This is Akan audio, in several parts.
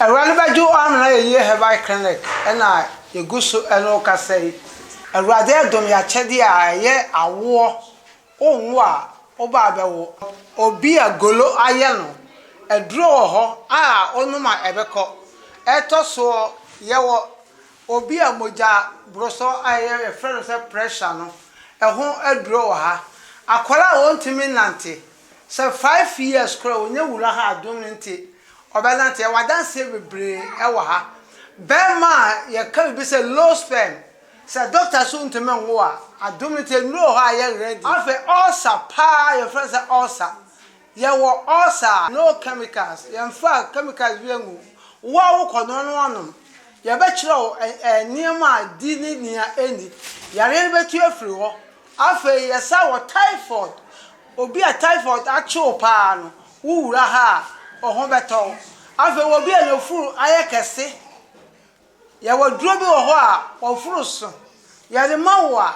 Awurade Begye amna ye herbal clinic na ye guso eno kasai. Awurade dom ya chede a ye awo onwo a oba abewo obi agolo aye no eduro ho a onuma ebeko etoso ye wo obi amoja broso aye friend say pressure no eho eduro ha akwara wontimi nante say 5 years kora onya wura ha adom nti obelante wadanse bebre ewo ha bema ye kan bi say low sperm say doctor so ntimi nwo a adom nti no ha ye ready afa ulcer pa your friend say ulcer ye wo ulcer no chemicals ye mfa chemicals bi engu wa wo kono no anom ye be kire niema di ni nia eni yare be tu afiri ho afa ye sa wo typhoid obi a typhoid acho pa no wura ha ohun beto afa obi a lofuru aye kese ye wo duro bi wo ho a ofuru so ye de mawa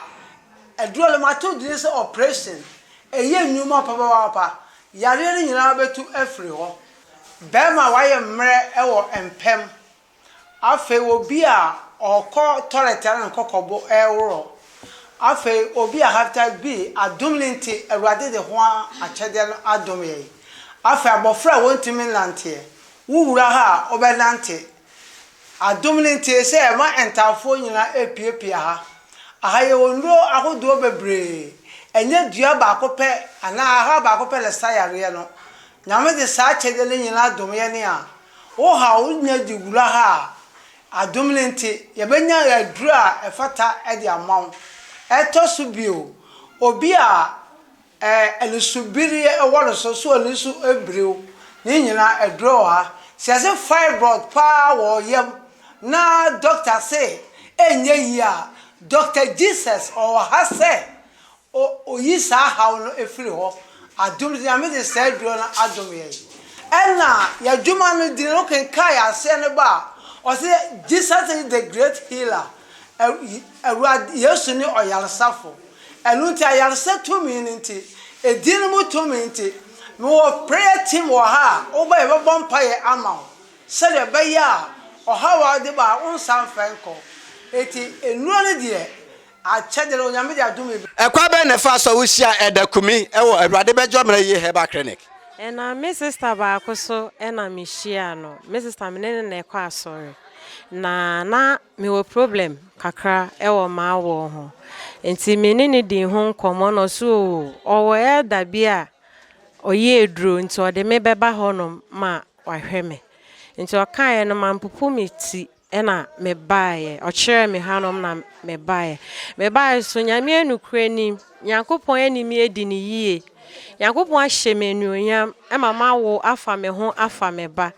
eduro le mato di se operation eye nyuma papa papa yare ni nyina betu afiri ho bema waye mre ewo empem afa obi a okọ toilet na kokobo ewro afa obi a after be adomlinti Awurade de ho achede no adom ye afa abofra wontimi lante wuwura ha obelante adomlinti se e ma entafo nyina epiepia ha ahaye wonro ahodo bebre enye dua ba kope ana ha ba kope le sayare no nyame de sa achede le nyina adom ye ne a wo ha wonya digura ha adomlinti ye benya ya dura efata e de amaw etosu bio obi a elusubiri eworo so elisu ebreu ni nyina edro ha se fibroid pa wo yem na doctor say enye yi a Dr. Jesus or ha say o yisa ha no efiri ho adomlinti ame de say dro na adom ye ena ya dwuma no di no ken kai ase ne ba o say Jesus is the great healer Awurade Yesu ni oyaresafo elunti ayaresa to minute edin mu to minute no prayer team wo ha oba e bompa ye ama se de be ya o ha wa de ba unsan fenko eti enuro ne de a chedere onyame de adumi ekwa be ne fa so wo hia edakumi ewo Awurade Begye amna ye herbal clinic na me sister ba akoso na me hia no me sister me ne na ekwa asori na me wo problem kakra ewo ma wo ho enti me ne di ho nkomo no so owo e da bia oye eduro enti ode me beba ho no ma wahwe me enti o kan no mampopo me ti na me baaye o kire me hanom na me baaye so nyame anukura ni Yakopon ani me edi ni yie Yakopon ahye me nuonyam e mama wo afa me ho afa me ba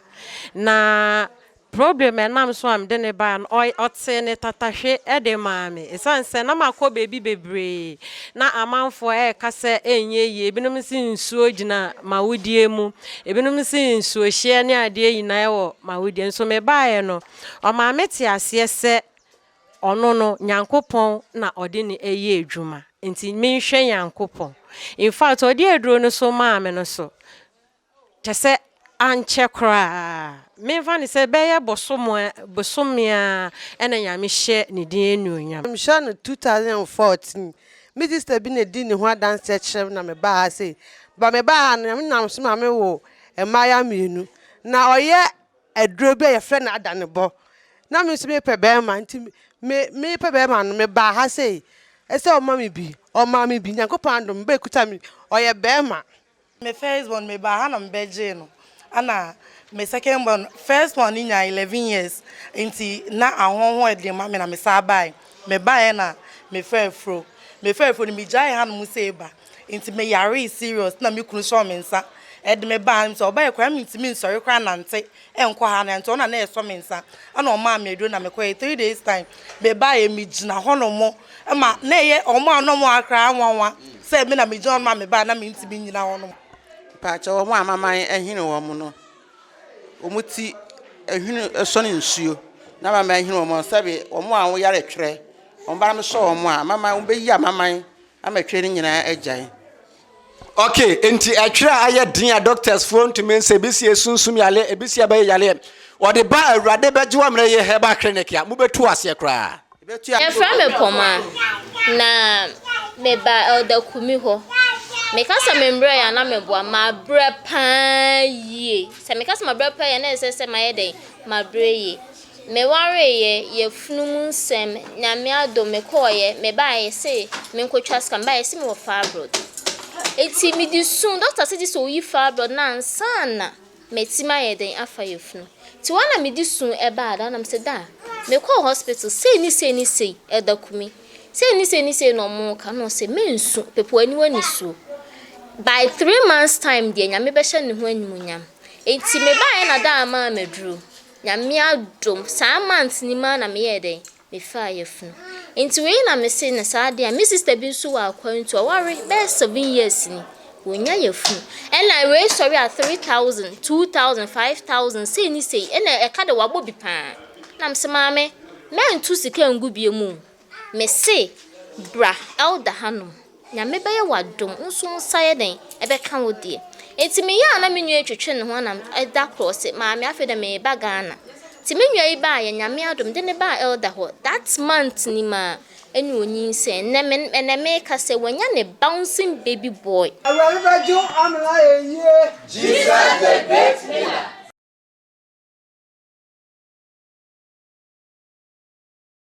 na problem enam so am de ne ba no ote ne tatahwe e de maame esanse na makọ baby bebre na amanfo ka se enye ye ebinom si nsuo gina mawudie mu ebinom si nsuo hye ne ade yina e wo mawudie so me baaye no o maame te ase se ono no Nyankopon na ode ne eye adwuma enti me nhwe Nyankopon in fact ode eduro no so maame no so tese anche kra me fa ni se beye bosomia ena nyame hye ne din enuonyam me hye no 2014 me sister bi ne di ne ho dance kire na me ba ha say ba me ba ha na me nam so ma me wo emaya mienu na oye eduro bi ye fre na adane bo na me so me pe be ma nti me pe be ma no me ba ha say ese o ma me bi Nyankopon andom be kuta me oye be ma me first born me ba ha na me Begye no ana me second born first one in 11 years inti na ahonho e de ma me na me sa bai me bai na me fefro ni me jai ha no say ba inti me yare serious na me kunu so me nsa e de me ba so bai kwa me inti me nsori kwa nante enko ha na nto na na eso me nsa ana o ma me do na me kwa 3 days time me bai me gina hono mo ma na ye o ma no mo akra anwanwa say me na me john ma me ba na me inti me nyina hono pacha wo mama ehine wo mo no omuti ehine eso ne nsuo na mama ehine wo mo sabe wo mo an wo yare twere wo ba me so wo mo a mama wo be yi mama amatwere nyina agyan okay enti atwere aye din a doctors phone to me say bisi esunsum yale ebisi abaye yale or the bar Awurade Begye amre ye herbal clinic ya mubetu ase kra e fra me poma na me ba elder kumi ho me kasa membre ya na me boa ma bre pa ye se me kasa ma bre pa ye na se ma ye den ma bre ye me ware ye funum nsem na me ado me koye me ba ye se me nkotwa skam ba ye se me wo fibroid eti mi di sun doctor say this oyi fibroid na ansana metima ye den afa ye funu ti wana mi di sun e ba da na me se da me call hospital say ni elder kumi say ni no mo ka no se mensu pepo aniwa ni su by 3 months time de nyame be hye ne ho animunyam enti me ba ye na da ama medru nyame adom sa months ni ma na me ye den me fa ye funu enti we na me se na sa de me sister bi su wa akwantu aware be 7 years ni wonya ye funu and I we sorry at 3,000 2,000 5,000 say ni and e ka de wabo bi pa na mse maame men tu sika ngu bie mu me se bra elder hanom nyame be ye wadom nso nsa ye den e be ka wo de enti me ya na me nwa etwetwe ne ho na da cross maame afi de me ba Ghana ti me nwa yi ba ye nyame adom de ne ba elder ho that month ni ma eni onyin se ne me ka se wanya ne bouncing baby boy Awurade Begye amra ye Jesus the great